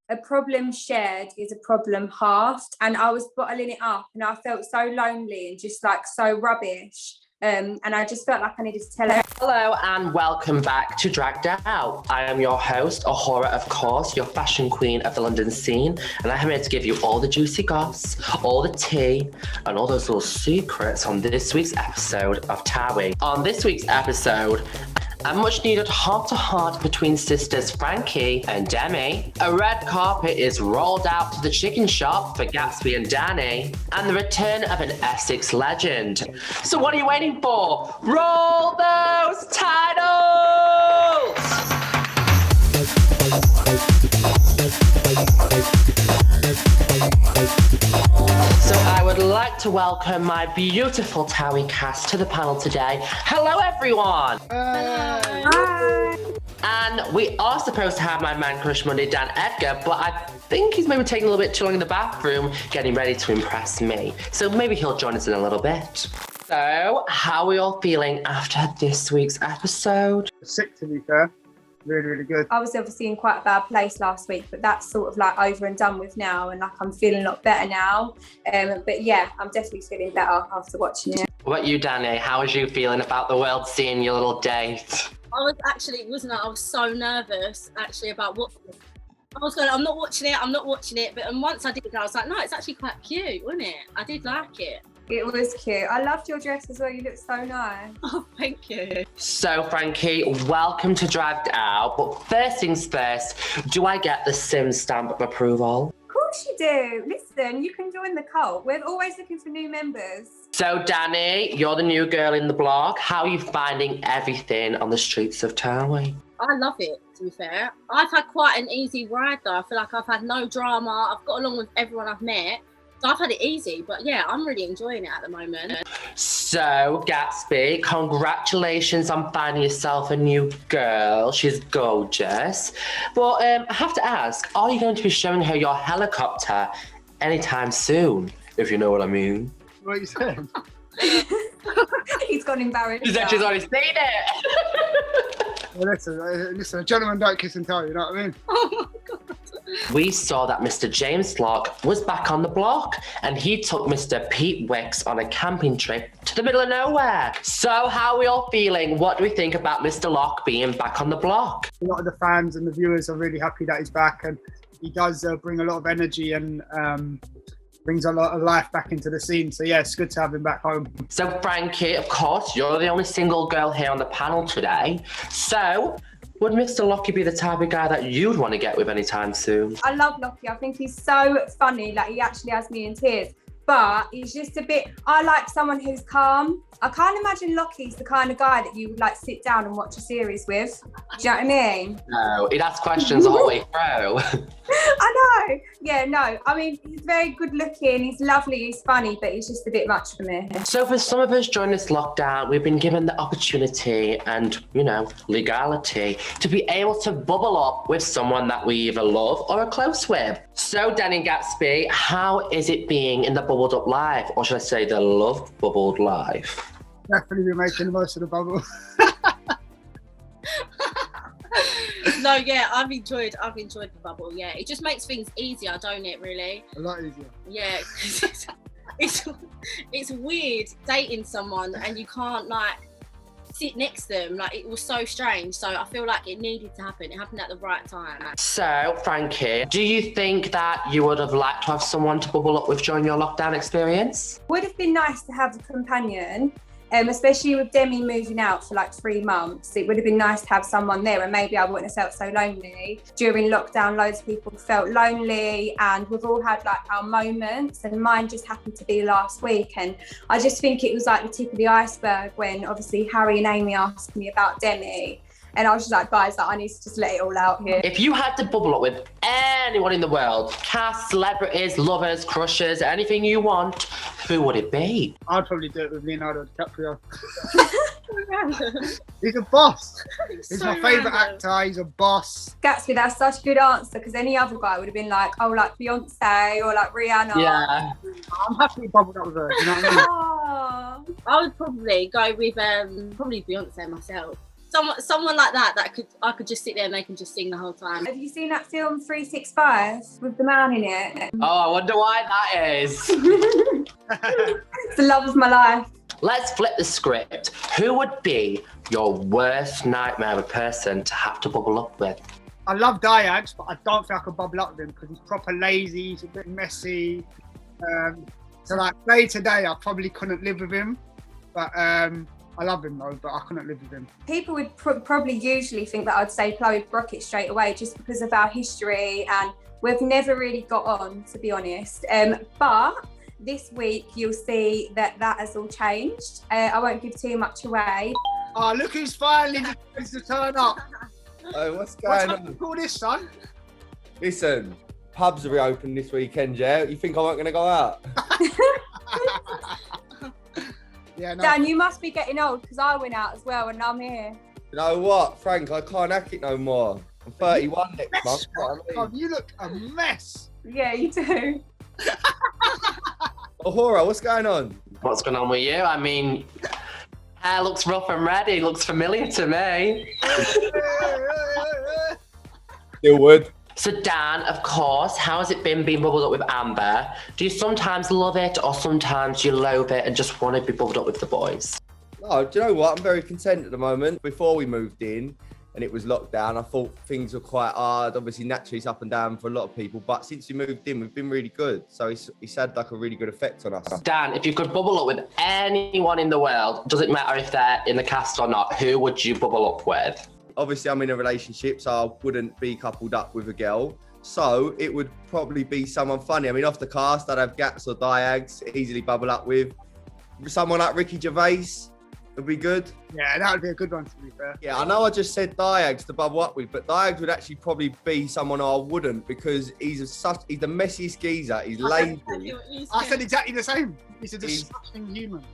a problem shared is a problem halved, and I was bottling it up and I felt so lonely and just like so rubbish. And I just felt like I needed to tell her. Hello and welcome back to Dragged Out. I am your host, Ahura, of course, your fashion queen of the London scene, and I am here to give you all the juicy goss, all the tea, and all those little secrets on this week's episode of TOWIE. On this week's episode, a much needed heart-to-heart between sisters Frankie and Demi. A red carpet is rolled out to the chicken shop for Gatsby and Danny. And the return of an Essex legend. So what are you waiting for? Roll those titles! So I would like to welcome my beautiful TOWIE cast to the panel today. Hello, everyone. Hi. And we are supposed to have my man crush Monday, Dan Edgar, but I think he's maybe taking a little bit too long in the bathroom, getting ready to impress me. So maybe he'll join us in a little bit. So, how are we all feeling after this week's episode? Sick, to be fair. Really, really good. I was obviously in quite a bad place last week, but that's sort of like over and done with now, and like I'm feeling a lot better now. But yeah, I'm definitely feeling better after watching it. What about you, Danny? How was you feeling about the world seeing your little date? I was actually, I was so nervous actually about what I was going. I'm not watching it. But once I did, I was like, no, it's actually quite cute, wasn't it? I did like it. It was cute. I loved your dress as well. You look so nice. Oh, thank you. So, Frankie, welcome to Dragged Out. But first things first, do I get the Sims stamp of approval? Of course you do. Listen, you can join the cult. We're always looking for new members. So, Danny, you're the new girl in the block. How are you finding everything on the streets of TOWIE? I love it, to be fair. I've had quite an easy ride, though. I feel like I've had no drama. I've got along with everyone I've met. So I've had it easy, but yeah, I'm really enjoying it at the moment. So, Gatsby, congratulations on finding yourself a new girl. She's gorgeous. But I have to ask, are you going to be showing her your helicopter anytime soon, if you know what I mean? What are you saying? He's gone embarrassed. She said she's already seen it. Well, listen, a gentleman don't kiss and tell, you know what I mean? Oh my God. We saw that Mr. James Locke was back on the block, and he took Mr. Pete Wicks on a camping trip to the middle of nowhere. So how are we all feeling? What do we think about Mr. Locke being back on the block? A lot of the fans and the viewers are really happy that he's back, and he does bring a lot of energy and brings a lot of life back into the scene. So yeah, it's good to have him back home. So Frankie, of course, you're the only single girl here on the panel today. So would Mr. Lockie be the type of guy that you'd want to get with anytime soon? I love Lockie. I think he's so funny. Like, he actually has me in tears. But he's just a bit, I like someone who's calm. I can't imagine Lockie's the kind of guy that you would like sit down and watch a series with. Do you know what I mean? No, he'd ask questions the whole way through. I know. Yeah, no. I mean, he's very good looking. He's lovely. He's funny, but he's just a bit much for me. So for some of us during this lockdown, we've been given the opportunity and, legality to be able to bubble up with someone that we either love or are close with. So Danny Gatsby, how is it being in the bubbled up life? Or should I say the love bubbled life? Definitely be making the most of the bubble. No, yeah, I've enjoyed the bubble. Yeah, it just makes things easier, don't it? Really, A lot easier. yeah. 'Cause it's weird dating someone and you can't like sit next to them. Like, it was so strange. So I feel like it needed to happen. It happened at the right time. So, Frankie, do you think that you would have liked to have someone to bubble up with during your lockdown experience? Would have been nice to have a companion, especially with Demi moving out for like 3 months. It would have been nice to have someone there, and maybe I wouldn't have felt so lonely. During lockdown, loads of people felt lonely, and we've all had like our moments, and mine just happened to be last week. And I just think it was like the tip of the iceberg when obviously Harry and Amy asked me about Demi. And I was just like, guys, like, I need to just let it all out here. If you had to bubble up with anyone in the world, cast, celebrities, lovers, crushes, anything you want, who would it be? I'd probably do it with Leonardo DiCaprio. He's a boss. He's my favourite actor. He's a boss. Gatsby, that's such a good answer, because any other guy would have been like, oh, like Beyonce or like Rihanna. Yeah. I'm happily bubbled up with her. You know what I mean? Oh. I would probably go with probably Beyonce myself. Someone like that I could just sit there and they can just sing the whole time. Have you seen that film 365 with the man in it? Oh, I wonder why that is. It's the love of my life. Let's flip the script. Who would be your worst nightmare of a person to have to bubble up with? I love Diags, but I don't think I could bubble up with him because he's proper lazy, he's a bit messy. So like day to day, I probably couldn't live with him. But I love him though, but I couldn't live with him. People would probably usually think that I'd say Chloe Brockett straight away just because of our history, and we've never really got on, to be honest. But this week you'll see that has all changed. I won't give too much away. Oh, look who's finally decided to turn up. Oh, what's going on? Call this, son? Listen, pubs are reopened this weekend, yeah? You think I weren't going to go out? Yeah, no. Dan, you must be getting old because I went out as well and I'm here. You know what, Frank? I can't hack it no more. I'm 31 next month. You know what I mean? Oh, you look a mess. Yeah, you do. Ahura, what's going on? What's going on with you? I mean, hair looks rough and ready. Looks familiar to me. Still would. So Dan, of course, how has it been being bubbled up with Amber? Do you sometimes love it or sometimes you loathe it and just want to be bubbled up with the boys? Oh, do you know what? I'm very content at the moment. Before we moved in and it was locked down, I thought things were quite hard. Obviously, naturally, it's up and down for a lot of people. But since we moved in, we've been really good. So it's had like a really good effect on us. Dan, if you could bubble up with anyone in the world, does it matter if they're in the cast or not, who would you bubble up with? Obviously, I'm in a relationship, so I wouldn't be coupled up with a girl. So it would probably be someone funny. I mean, off the cast, I'd have Gats or Diags, easily bubble up with. Someone like Ricky Gervais would be good. Yeah, that would be a good one, to be fair. Yeah, I know I just said Diags to bubble up with, but Diags would actually probably be someone I wouldn't because he's the messiest geezer. He's lazy. I said exactly the same. He's a disgusting human.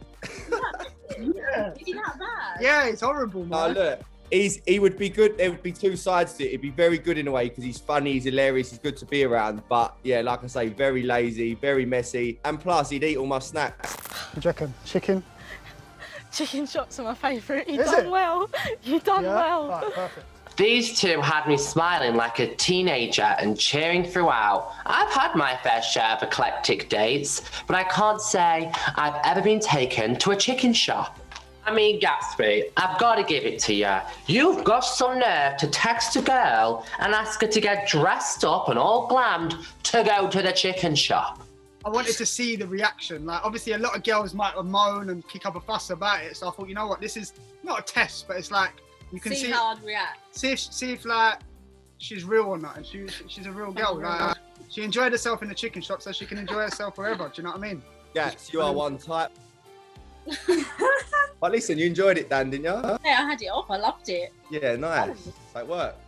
Yeah. Is he that bad? Yeah, it's horrible, man. No, look. He would be good. There would be two sides to it. He'd be very good in a way because he's funny, he's hilarious, he's good to be around. But yeah, like I say, very lazy, very messy. And plus, he'd eat all my snacks. What do you reckon? Chicken? Chicken shops are my favourite. Is it? Well. You've done well. Right, perfect. These two had me smiling like a teenager and cheering throughout. I've had my fair share of eclectic dates, but I can't say I've ever been taken to a chicken shop. I mean, Gatsby, I've got to give it to you. You've got some nerve to text a girl and ask her to get dressed up and all glammed to go to the chicken shop. I wanted to see the reaction. Like, obviously, a lot of girls might moan and kick up a fuss about it. So I thought, you know what, this is not a test, but it's like you can see how I'd react. See if like she's real or not, and she's a real girl. Like, she enjoyed herself in the chicken shop, so she can enjoy herself wherever. Do you know what I mean? Gats, you are one type. But listen, you enjoyed it, Dan, didn't you? Yeah, I had it off. I loved it. Yeah, nice. So it worked.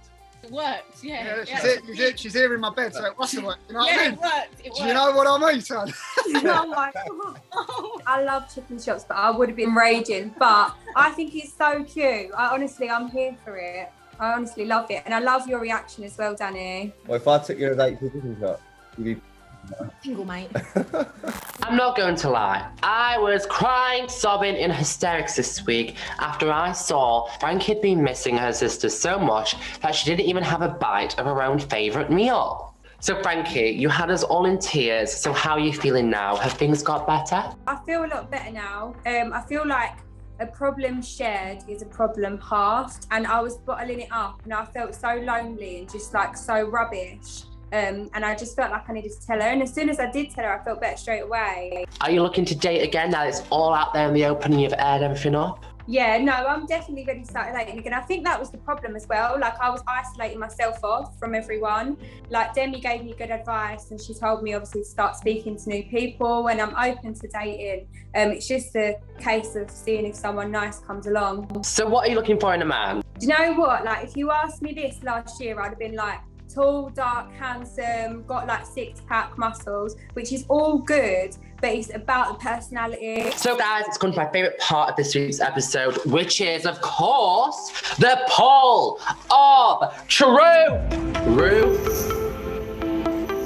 It worked. Yeah. She's here in my bed, so it must have worked. You know what I mean? It worked. It worked. Do you know what I mean, son? Oh my God. I love chicken shops, but I would have been raging. But I think it's so cute. I'm here for it. I honestly love it. And I love your reaction as well, Danny. Well, if I took you on a date to a chicken shop, you'd be... Single, mate. I'm not going to lie. I was crying, sobbing in hysterics this week after I saw Frankie had been missing her sister so much that she didn't even have a bite of her own favourite meal. So Frankie, you had us all in tears. So how are you feeling now? Have things got better? I feel a lot better now. I feel like a problem shared is a problem halved, and I was bottling it up and I felt so lonely and just like so rubbish. And I just felt like I needed to tell her. And as soon as I did tell her, I felt better straight away. Are you looking to date again now it's all out there in the open and you've aired everything up? Yeah, no, I'm definitely ready to start dating again. I think that was the problem as well. Like, I was isolating myself off from everyone. Like, Demi gave me good advice and she told me obviously to start speaking to new people, and I'm open to dating. It's just a case of seeing if someone nice comes along. So what are you looking for in a man? Do you know what? Like, if you asked me this last year, I'd have been like, tall, dark, handsome, got like six-pack muscles, which is all good, but it's about the personality. So guys, it's come to my favourite part of this week's episode, which is, of course, the poll of Truth.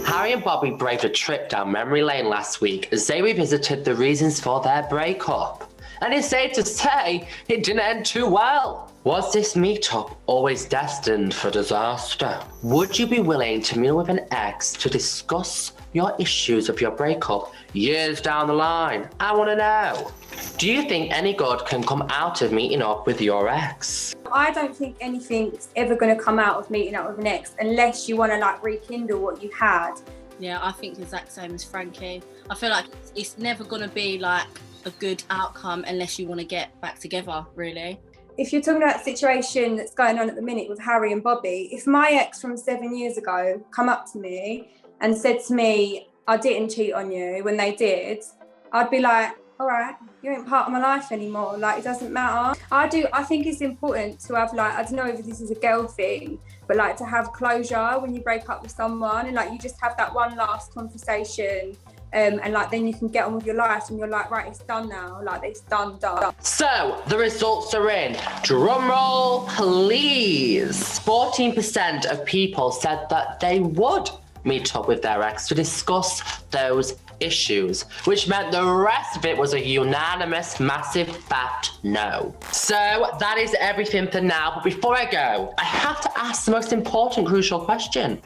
Harry and Bobby braved a trip down memory lane last week as they revisited the reasons for their breakup. and it's safe to say it didn't end too well. Was this meetup always destined for disaster? Would you be willing to meet with an ex to discuss your issues of your breakup years down the line? I want to know. Do you think any good can come out of meeting up with your ex? I don't think anything's ever going to come out of meeting up with an ex unless you want to like rekindle what you had. Yeah, I think the exact same as Frankie. I feel like it's never going to be like a good outcome unless you want to get back together, really. If you're talking about the situation that's going on at the minute with Harry and Bobby, if my ex from 7 years ago come up to me and said to me, I didn't cheat on you when they did, I'd be like, all right, you ain't part of my life anymore. Like, it doesn't matter. I think it's important to have like, I don't know if this is a girl thing, but like to have closure when you break up with someone and like you just have that one last conversation. And like then you can get on with your life and you're like, right, it's done now. Like it's done. So the results are in. Drum roll, please. 14% of people said that they would meet up with their ex to discuss those issues, which meant the rest of it was a unanimous, massive fat no. So that is everything for now. But before I go, I have to ask the most important, crucial question.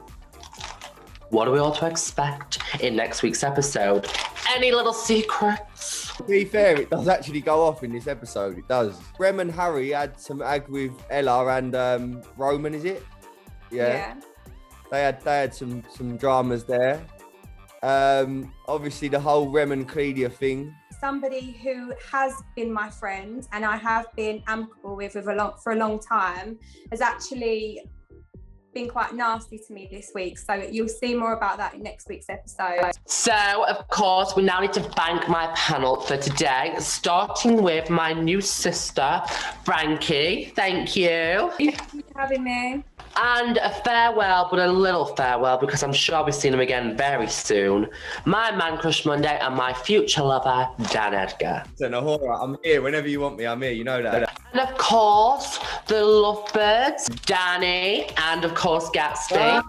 What are we all to expect in next week's episode? Any little secrets? To be fair, it does actually go off in this episode. It does. Rem and Harry had some ag with Ella and Roman, is it? Yeah. They had some dramas there. Obviously, the whole Rem and Cledia thing. Somebody who has been my friend and I have been amicable with for a long time has actually been quite nasty to me this week. So you'll see more about that in next week's episode. So, of course, we now need to thank my panel for today, starting with my new sister, Frankie. Thank you. Thank you for having me. And a farewell, but a little farewell, because I'm sure I'll be seeing him again very soon. My man crush Monday and my future lover, Dan Edgar. Listen, Ahura, I'm here whenever you want me. I'm here, you know that. And of course, the lovebirds, Danny, and of course, Gatsby.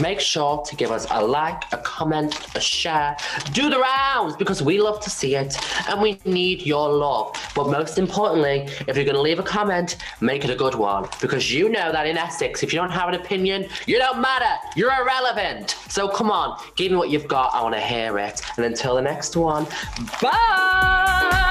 Make sure to give us a like, a comment, a share. Do the rounds because we love to see it and we need your love. But most importantly, if you're going to leave a comment, make it a good one because you know that in Essex, if you don't have an opinion, you don't matter. You're irrelevant. So come on, give me what you've got. I want to hear it. And until the next one, bye!